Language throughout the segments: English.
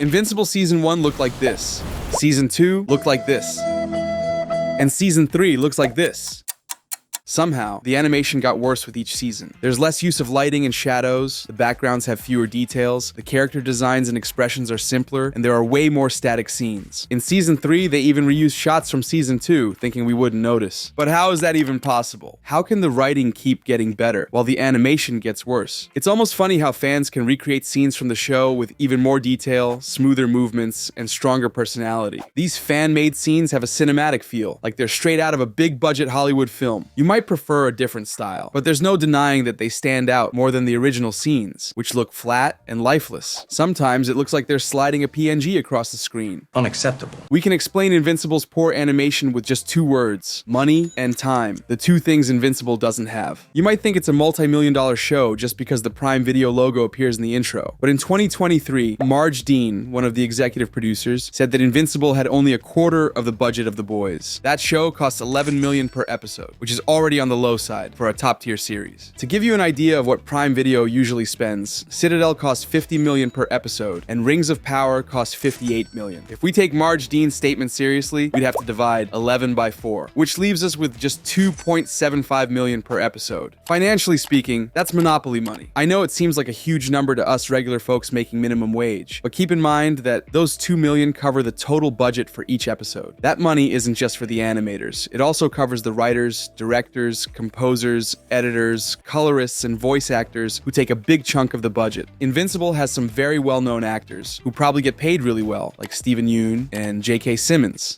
Invincible Season 1 looked like this. Season 2 looked like this. And Season 3 looks like this. Somehow, the animation got worse with each season. There's less use of lighting and shadows, the backgrounds have fewer details, the character designs and expressions are simpler, and there are way more static scenes. In Season 3, they even reused shots from Season 2, thinking we wouldn't notice. But how is that even possible? How can the writing keep getting better, while the animation gets worse? It's almost funny how fans can recreate scenes from the show with even more detail, smoother movements, and stronger personality. These fan-made scenes have a cinematic feel, like they're straight out of a big-budget Hollywood film. You might prefer a different style, but there's no denying that they stand out more than the original scenes, which look flat and lifeless. Sometimes it looks like they're sliding a PNG across the screen. Unacceptable. We can explain Invincible's poor animation with just two words: money and time, the two things Invincible doesn't have. You might think it's a multi-million-dollar show just because the Prime Video logo appears in the intro, but in 2023, Marge Dean, one of the executive producers, said that Invincible had only a quarter of the budget of The Boys. That show costs $11 million per episode, which is already on the low side for a top-tier series. To give you an idea of what Prime Video usually spends, Citadel costs $50 million per episode, and Rings of Power costs $58 million. If we take Marge Dean's statement seriously, we'd have to divide 11 by 4, which leaves us with just $2.75 million per episode. Financially speaking, that's monopoly money. I know it seems like a huge number to us regular folks making minimum wage, but keep in mind that those $2 million cover the total budget for each episode. That money isn't just for the animators. It also covers the writers, directors, composers, editors, colorists, and voice actors who take a big chunk of the budget. Invincible has some very well-known actors who probably get paid really well, like Steven Yeun and J.K. Simmons.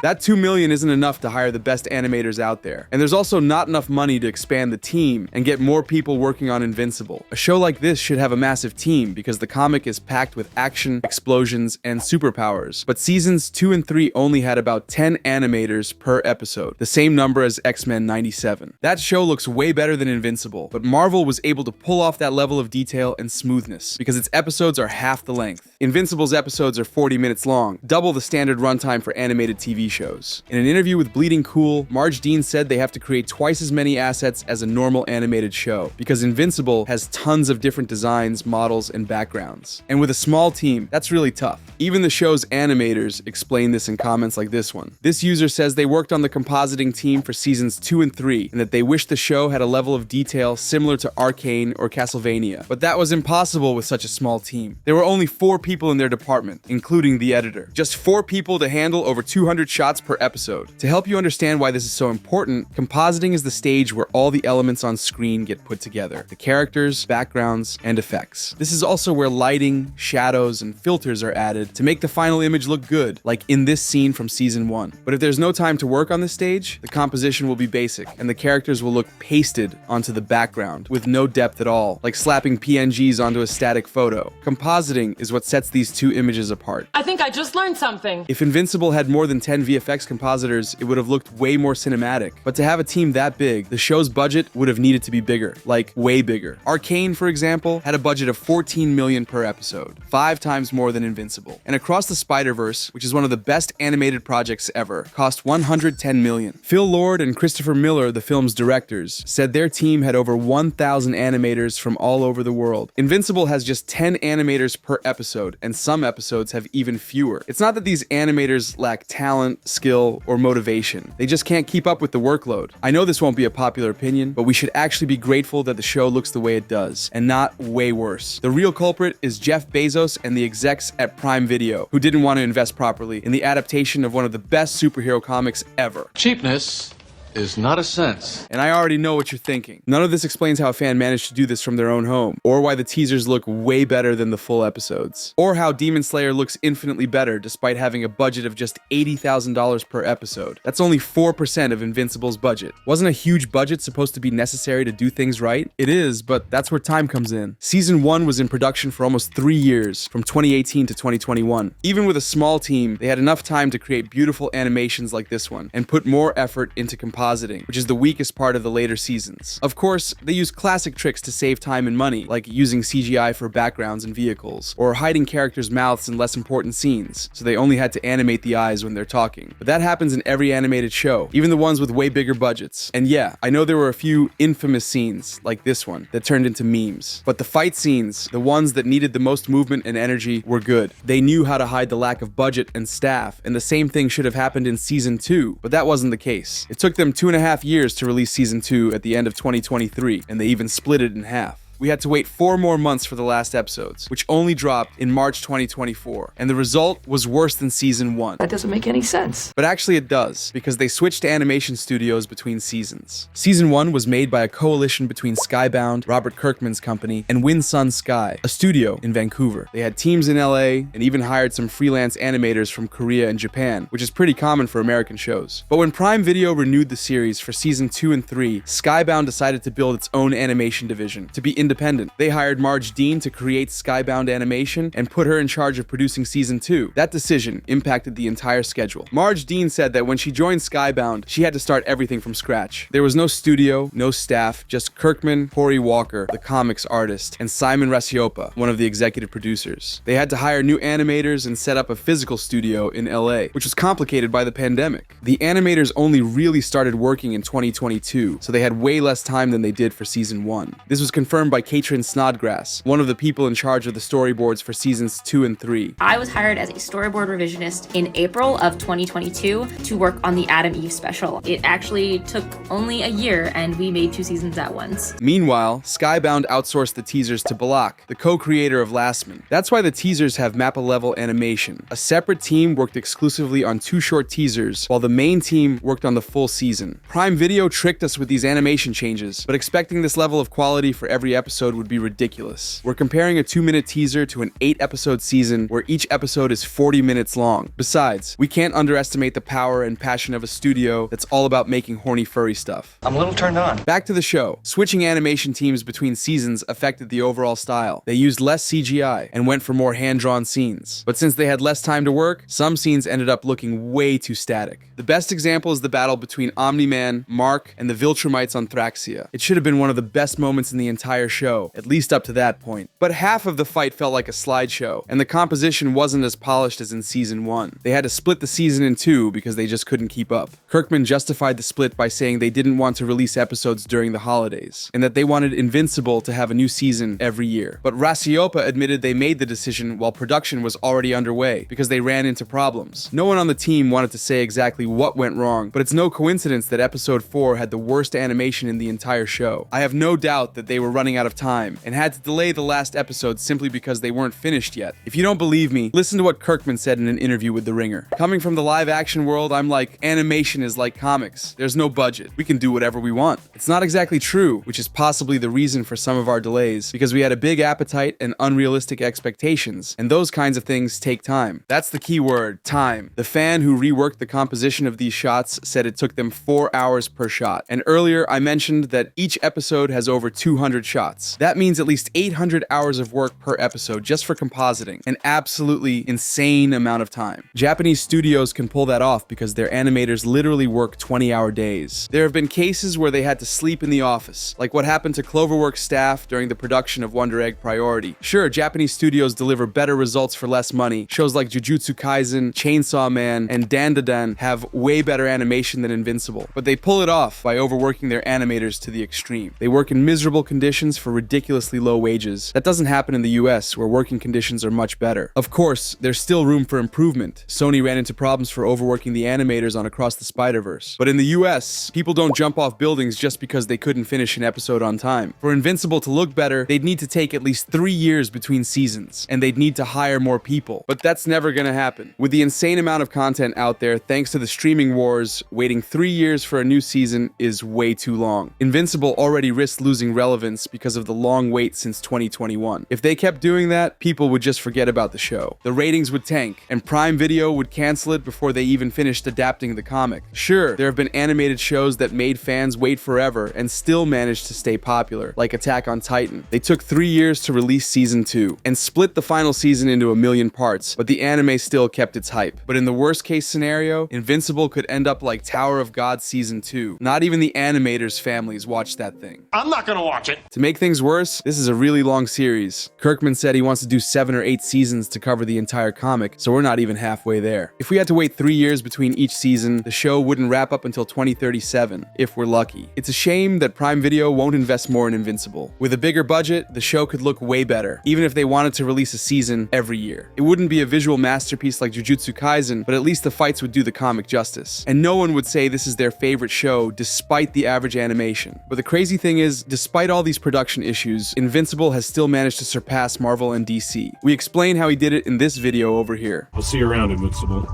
That $2 million isn't enough to hire the best animators out there. And there's also not enough money to expand the team and get more people working on Invincible. A show like this should have a massive team because the comic is packed with action, explosions, and superpowers. But seasons 2 and 3 only had about 10 animators per episode, the same number as X-Men 97. That show looks way better than Invincible, but Marvel was able to pull off that level of detail and smoothness because its episodes are half the length. Invincible's episodes are 40 minutes long, double the standard runtime for animated TV shows. In an interview with Bleeding Cool, Marge Dean said they have to create twice as many assets as a normal animated show, because Invincible has tons of different designs, models, and backgrounds. And with a small team, that's really tough. Even the show's animators explain this in comments like this one. This user says they worked on the compositing team for seasons 2 and 3, and that they wish the show had a level of detail similar to Arcane or Castlevania, but that was impossible with such a small team. There were only 4 people in their department, including the editor. Just 4 people to handle over 200 shots per episode. To help you understand why this is so important, compositing is the stage where all the elements on screen get put together. The characters, backgrounds, and effects. This is also where lighting, shadows, and filters are added to make the final image look good, like in this scene from season 1. But if there's no time to work on this stage, the composition will be basic, and the characters will look pasted onto the background with no depth at all, like slapping PNGs onto a static photo. Compositing is what sets these two images apart. I think I just learned something. If Invincible had more than 10 VFX compositors, it would have looked way more cinematic. But to have a team that big, the show's budget would have needed to be bigger, like way bigger. Arcane, for example, had a budget of $14 million per episode, 5 times more than Invincible. And Across the Spider-Verse, which is one of the best animated projects ever, cost $110 million. Phil Lord and Christopher Miller, the film's directors, said their team had over 1,000 animators from all over the world. Invincible has just 10 animators per episode, and some episodes have even fewer. It's not that these animators lack talent, skill, or motivation. They just can't keep up with the workload. I know this won't be a popular opinion, but we should actually be grateful that the show looks the way it does, and not way worse. The real culprit is Jeff Bezos and the execs at Prime Video, who didn't want to invest properly in the adaptation of one of the best superhero comics ever. Cheapness is not a sense. And I already know what you're thinking. None of this explains how a fan managed to do this from their own home, or why the teasers look way better than the full episodes, or how Demon Slayer looks infinitely better despite having a budget of just $80,000 per episode. That's only 4% of Invincible's budget. Wasn't a huge budget supposed to be necessary to do things right? It is, but that's where time comes in. Season 1 was in production for almost 3 years, from 2018 to 2021. Even with a small team, they had enough time to create beautiful animations like this one, and put more effort into compositing compositing, which is the weakest part of the later seasons. Of course, they use classic tricks to save time and money, like using CGI for backgrounds and vehicles, or hiding characters' mouths in less important scenes, so they only had to animate the eyes when they're talking. But that happens in every animated show, even the ones with way bigger budgets. And yeah, I know there were a few infamous scenes, like this one, that turned into memes. But the fight scenes, the ones that needed the most movement and energy, were good. They knew how to hide the lack of budget and staff, and the same thing should have happened in Season 2, but that wasn't the case. It took them 2.5 years to release Season 2 at the end of 2023, and they even split it in half. We had to wait 4 more months for the last episodes, which only dropped in March 2024, and the result was worse than Season 1. That doesn't make any sense. But actually it does, because they switched animation studios between seasons. Season 1 was made by a coalition between Skybound, Robert Kirkman's company, and Winsun Sky, a studio in Vancouver. They had teams in LA, and even hired some freelance animators from Korea and Japan, which is pretty common for American shows. But when Prime Video renewed the series for Season 2 and 3, Skybound decided to build its own animation division, to be independent. They hired Marge Dean to create Skybound Animation and put her in charge of producing Season 2. That decision impacted the entire schedule. Marge Dean said that when she joined Skybound, she had to start everything from scratch. There was no studio, no staff, just Kirkman, Corey Walker, the comics artist, and Simon Rasiopa, one of the executive producers. They had to hire new animators and set up a physical studio in LA, which was complicated by the pandemic. The animators only really started working in 2022, so they had way less time than they did for Season 1. This was confirmed by Katrin Snodgrass, one of the people in charge of the storyboards for Seasons 2 and 3. I was hired as a storyboard revisionist in April of 2022 to work on the Adam Eve special. It actually took only a year, and we made 2 seasons at once. Meanwhile, Skybound outsourced the teasers to Balak, the co-creator of Last Man. That's why the teasers have Mappa-level animation. A separate team worked exclusively on 2 short teasers, while the main team worked on the full season. Prime Video tricked us with these animation changes, but expecting this level of quality for every episode would be ridiculous. We're comparing a 2-minute teaser to an 8-episode season where each episode is 40 minutes long. Besides, we can't underestimate the power and passion of a studio that's all about making horny furry stuff. I'm a little turned on. Back to the show. Switching animation teams between seasons affected the overall style. They used less CGI and went for more hand-drawn scenes. But since they had less time to work, some scenes ended up looking way too static. The best example is the battle between Omni-Man, Mark, and the Viltrumites on Thraxia. It should have been one of the best moments in the entire show, at least up to that point. But half of the fight felt like a slideshow, and the composition wasn't as polished as in Season 1. They had to split the season in 2 because they just couldn't keep up. Kirkman justified the split by saying they didn't want to release episodes during the holidays, and that they wanted Invincible to have a new season every year. But Rasiopa admitted they made the decision while production was already underway, because they ran into problems. No one on the team wanted to say exactly what went wrong, but it's no coincidence that Episode 4 had the worst animation in the entire show. I have no doubt that they were running out of time, and had to delay the last episode simply because they weren't finished yet. If you don't believe me, listen to what Kirkman said in an interview with The Ringer. Coming from the live action world, I'm like, animation is like comics. There's no budget. We can do whatever we want. It's not exactly true, which is possibly the reason for some of our delays, because we had a big appetite and unrealistic expectations, and those kinds of things take time. That's the key word, time. The fan who reworked the composition of these shots said it took them 4 hours per shot. And earlier, I mentioned that each episode has over 200 shots. That means at least 800 hours of work per episode just for compositing, an absolutely insane amount of time. Japanese studios can pull that off because their animators literally work 20-hour days. There have been cases where they had to sleep in the office, like what happened to Cloverworks staff during the production of Wonder Egg Priority. Sure, Japanese studios deliver better results for less money. Shows like Jujutsu Kaisen, Chainsaw Man, and Dandadan have way better animation than Invincible, but they pull it off by overworking their animators to the extreme. They work in miserable conditions for ridiculously low wages. That doesn't happen in the US, where working conditions are much better. Of course, there's still room for improvement. Sony ran into problems for overworking the animators on Across the Spider-Verse. But in the US, people don't jump off buildings just because they couldn't finish an episode on time. For Invincible to look better, they'd need to take at least 3 years between seasons, and they'd need to hire more people. But that's never gonna happen. With the insane amount of content out there, thanks to the streaming wars, waiting 3 years for a new season is way too long. Invincible already risked losing relevance because because of the long wait since 2021. If they kept doing that, people would just forget about the show. The ratings would tank, and Prime Video would cancel it before they even finished adapting the comic. Sure, there have been animated shows that made fans wait forever and still managed to stay popular, like Attack on Titan. They took 3 years to release season 2, and split the final season into a million parts, but the anime still kept its hype. But in the worst case scenario, Invincible could end up like Tower of God season 2. Not even the animators' families watched that thing. I'm not gonna watch it. To make things worse, this is a really long series. Kirkman said he wants to do 7 or 8 seasons to cover the entire comic, so we're not even halfway there. If we had to wait 3 years between each season, the show wouldn't wrap up until 2037, if we're lucky. It's a shame that Prime Video won't invest more in Invincible. With a bigger budget, the show could look way better, even if they wanted to release a season every year. It wouldn't be a visual masterpiece like Jujutsu Kaisen, but at least the fights would do the comic justice. And no one would say this is their favorite show despite the average animation. But the crazy thing is, despite all these production issues, Invincible has still managed to surpass Marvel and DC. We explain how he did it in this video over here. I'll see you around, Invincible.